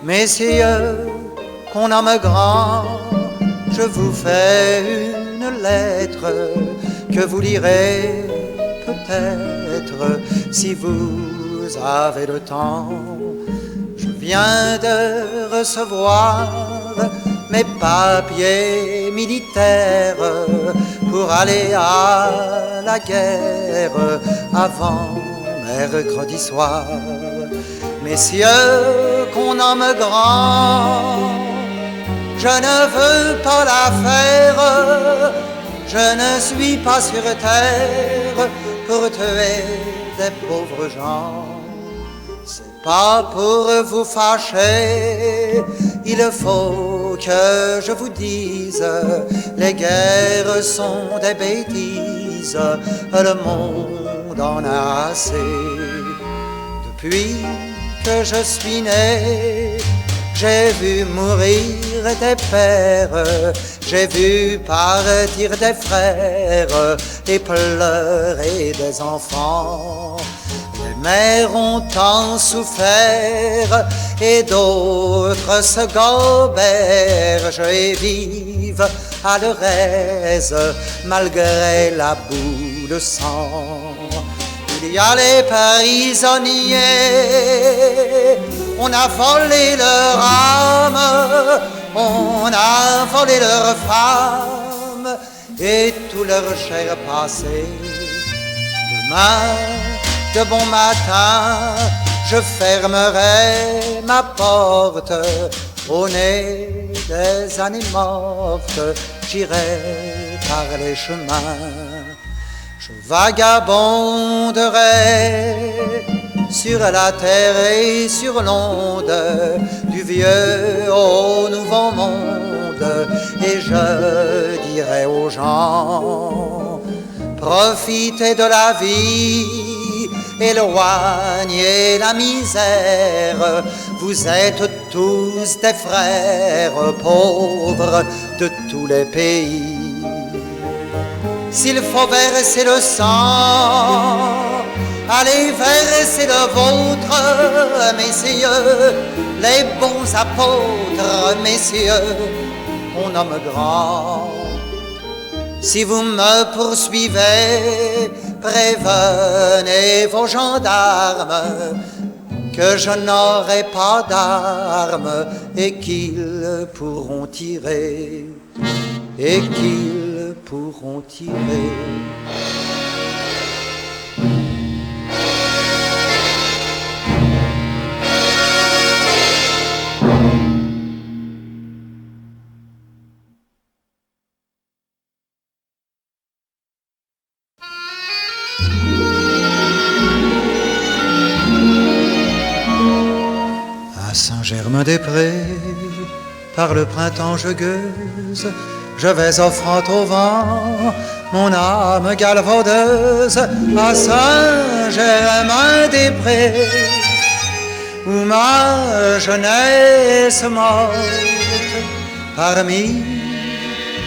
Messieurs, qu'on nomme grand, je vous fais une lettre que vous lirez peut-être si vous avez le temps. Je viens de recevoir mes papiers militaires pour aller à la guerre avant mercredi soir. Messieurs, qu'on nomme grand, je ne veux pas la faire, je ne suis pas sur terre pour tuer des pauvres gens. C'est pas pour vous fâcher, il faut que je vous dise, les guerres sont des bêtises, le monde en a assez. Depuis que je suis né, j'ai vu mourir des pères, j'ai vu partir des frères et pleurer des enfants. Les mères ont tant souffert et d'autres se gobergent et vivent à leur aise malgré la boue de sang. Il y a les prisonniers, on a volé leur âme, on a volé leurs femmes et tout leur chair passé. Demain, de bon matin, je fermerai ma porte au nez des années mortes, j'irai par les chemins. Je vagabonderai sur la terre et sur l'onde, du vieux au nouveau monde, et je dirai aux gens, profitez de la vie, éloignez la misère, vous êtes tous des frères pauvres de tous les pays. S'il faut verser le sang, allez verser le vôtre, messieurs, les bons apôtres, messieurs, on nomme grand. Si vous me poursuivez, prévenez vos gendarmes que je n'aurai pas d'armes et qu'ils pourront tirer, et qu'ils pourront tirer. À Saint-Germain-des-Prés, par le printemps je gueuse, je vais offrant au vent mon âme galvaudeuse. À Saint-Germain-des-Prés, où ma jeunesse morte, parmi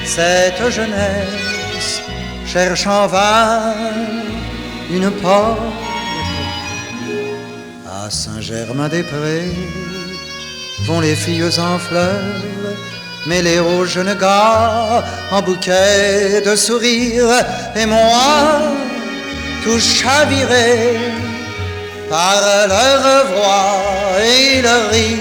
cette jeunesse, cherche en vain une porte. À Saint-Germain-des-Prés vont les filles en fleurs, mêlées aux jeunes gars en bouquet de sourires, et moi, tout chaviré par leur voix et leur rire,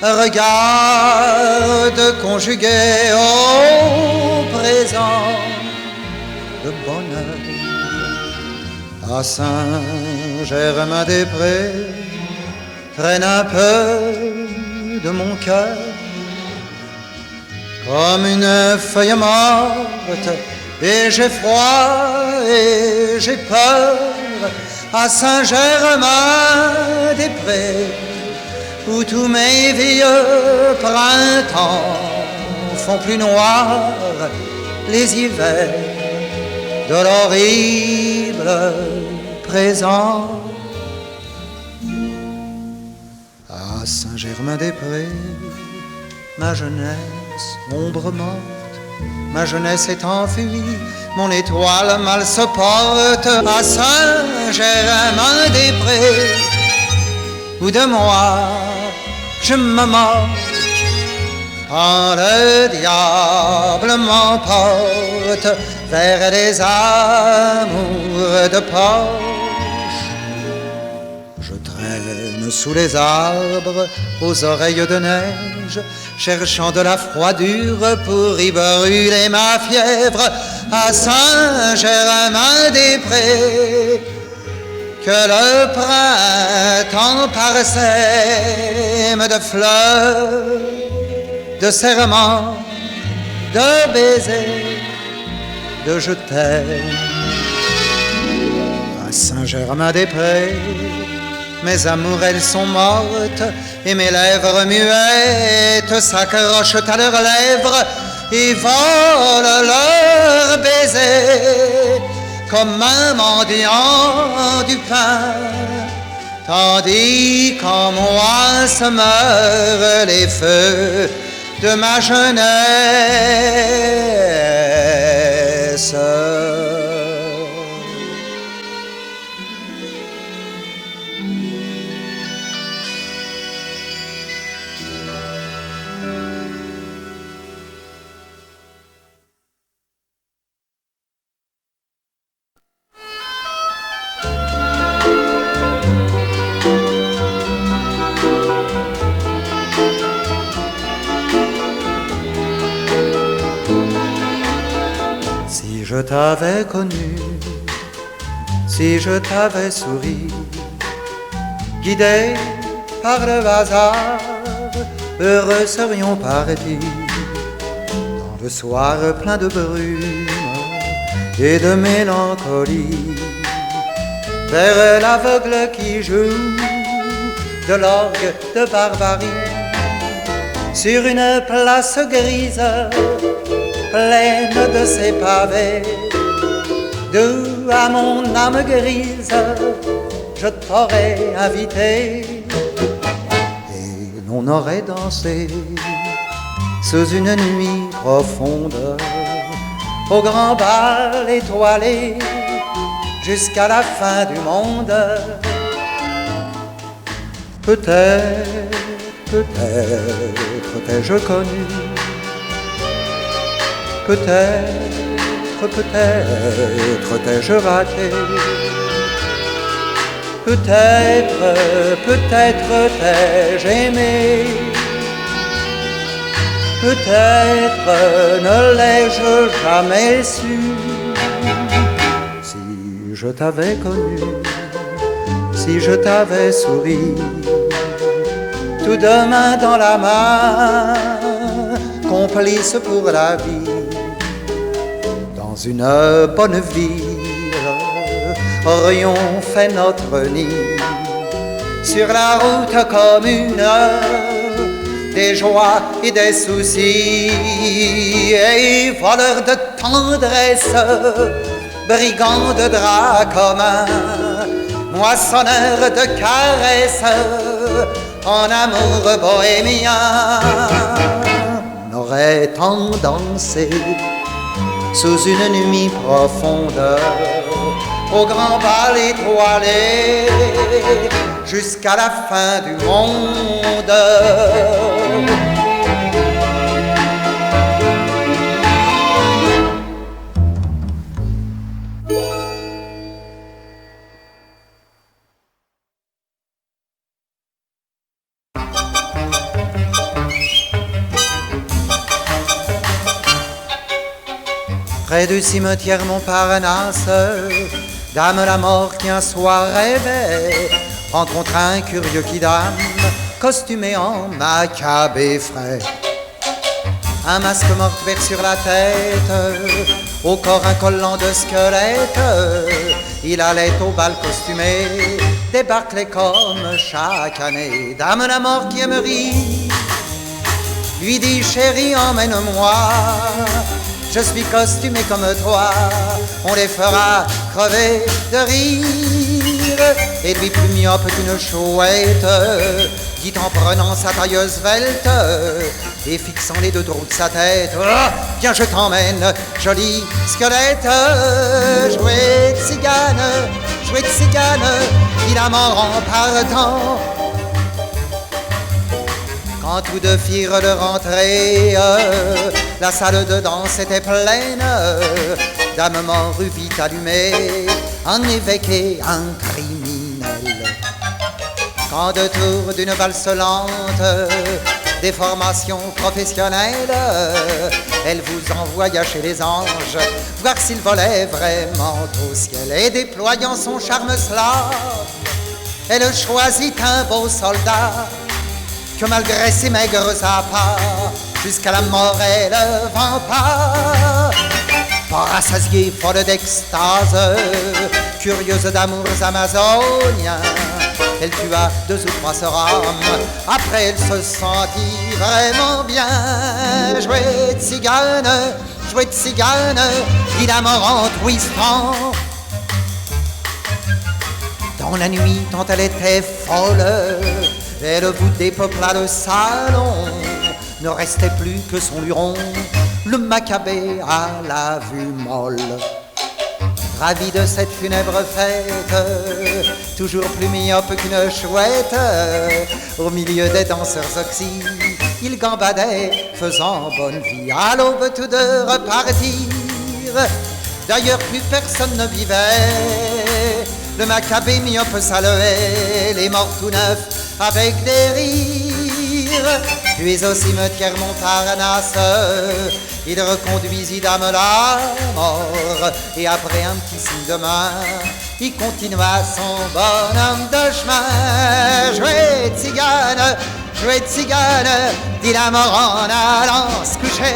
regarde conjugué au présent de bonheur. À Saint-Germain-des-Prés traîne un peu de mon cœur comme une feuille morte, et j'ai froid et j'ai peur. À Saint-Germain-des-Prés, où tous mes vieux printemps font plus noir les hivers de l'horrible présent. À Saint-Germain-des-Prés, ma jeunesse, ombre morte, ma jeunesse est enfuie, mon étoile mal se porte. À Saint-Germain-des-Prés, où de moi je me moque. Quand le diable m'emporte vers des amours de poche, je traîne sous les arbres aux oreilles de neige, cherchant de la froidure pour y brûler ma fièvre à Saint-Germain-des-Prés. Que le printemps parsème de fleurs, de serments, de baisers, de je t'aime. À Saint-Germain-des-Prés, mes amours elles sont mortes, et mes lèvres muettes s'accrochent à leurs lèvres et volent leurs baisers comme un mendiant du pain, tandis qu'en moi se meurent les feux de ma jeunesse. Si je t'avais connu, si je t'avais souri, guidé par le hasard, heureux serions partis dans le soir plein de brume et de mélancolie, vers l'aveugle qui joue de l'orgue de barbarie, sur une place grise pleine de ses pavés, d'où à mon âme grise je t'aurais invité, et l'on aurait dansé sous une nuit profonde au grand bal étoilé jusqu'à la fin du monde. Peut-être, peut-être t'ai-je connu, peut-être, peut-être t'ai-je raté, peut-être, peut-être t'ai-je aimé, peut-être ne l'ai-je jamais su. Si je t'avais connu, si je t'avais souri, tous deux mains dans la main, complices pour la vie, dans une bonne ville, aurions fait notre nid sur la route commune des joies et des soucis, et voleurs de tendresse, brigands de draps communs, moissonneurs de caresses, en amour bohémien, on aurait tant dansé sous une nuit profonde au grand bal étoilé jusqu'à la fin du monde. Près du cimetière Montparnasse, dame la mort qui un soir rêvait rencontre un curieux kidam costumé en macabre et frais. Un masque mortuaire sur la tête, au corps un collant de squelette, il allait au bal costumé des Barclay comme chaque année. Dame la mort qui aime rire lui dit chérie emmène-moi, je suis costumé comme toi, on les fera crever de rire. Et lui plus myope qu'une chouette, dit en prenant sa tailleuse svelte et fixant les deux trous de sa tête, oh, viens je t'emmène, joli squelette. Jouer de cigane, il a mort en partant, Quand tous deux firent de rentrer, la salle de danse était pleine d'âmes morues vite allumées, un évêque et un criminel. Quand de tour d'une valse lente, des formations professionnelles, elle vous envoya chez les anges, voir s'il volait vraiment au ciel. Et déployant son charme slave, elle choisit un beau soldat, que malgré ses maigres appâts, jusqu'à la mort elle vend pas. Rassasiée, folle d'extase, curieuse d'amours amazoniens, elle tua 2 ou 3 serâmes, après elle se sentit vraiment bien. Jouet de cigane, dit la mort en twistant. Dans la nuit, tant elle était folle, elle vous dépeupla le salon. Ne restait plus que son luron, le Maccabée à la vue molle. Ravi de cette funèbre fête, toujours plus myope qu'une chouette, au milieu des danseurs oxy, il gambadait, faisant bonne vie. À l'aube, tous deux repartirent, d'ailleurs plus personne ne vivait. Le Maccabée myope saluait les morts tout neufs avec des rires. Puis au cimetière Montparnasse, il reconduisit dame la mort, et après un petit signe de main, il continua son bonhomme de chemin. Jouet de cigane, dit la mort en allant se coucher.